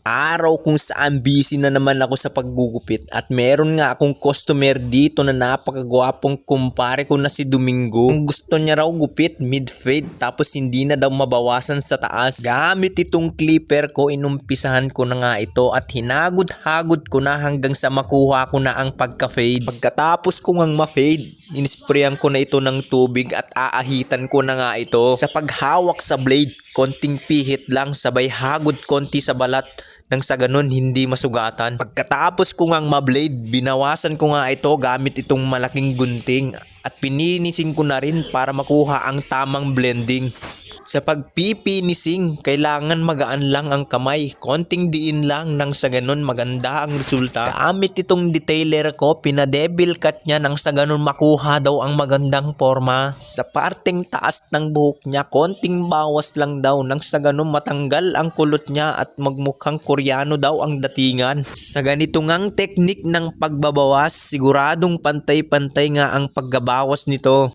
Araw kung saan busy na naman ako sa paggugupit at meron nga akong customer dito na napakagwapong kumpare ko na si Domingo. Ang gusto niya raw gupit mid-fade tapos hindi na daw mabawasan sa taas. Gamit itong clipper ko inumpisahan ko na nga ito at hinagod-hagod ko na hanggang sa makuha ko na ang pagka-fade. Pagkatapos ko ngang ma-fade, inisprayan ko na ito ng tubig at aahitan ko na nga ito. Sa paghawak sa blade, konting pihit lang sabay hagod konti sa balat nang sa ganun hindi masugatan. Pagkatapos ko ngang ma-blade, binawasan ko nga ito gamit itong malaking gunting at pininisin ko na rin para makuha ang tamang blending. Sa pagpipinising, kailangan magaan lang ang kamay. Konting diin lang nang sa ganun maganda ang resulta. Gamit itong detailer ko, pinadevil cut niya nang sa ganun makuha daw ang magandang forma. Sa parteng taas ng buhok niya, konting bawas lang daw nang sa ganun matanggal ang kulot niya at magmukhang Koreano daw ang datingan. Sa ganito ngang teknik ng pagbabawas, siguradong pantay-pantay nga ang paggabawas nito.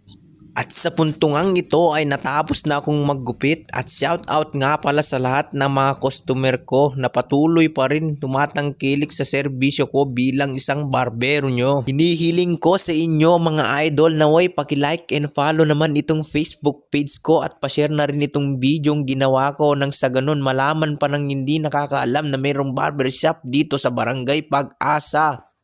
At sa puntungang ito ay natapos na akong maggupit at shout out nga pala sa lahat ng mga customer ko na patuloy pa rin tumatangkilik sa serbisyo ko bilang isang barbero nyo. Hinihiling ko sa inyo mga idol na way paki-like and follow naman itong Facebook page ko at pa-share na rin itong video ginawa ko nang sa ganun malaman pa ng hindi nakakaalam na mayroong barbershop dito sa Barangay Pag-asa.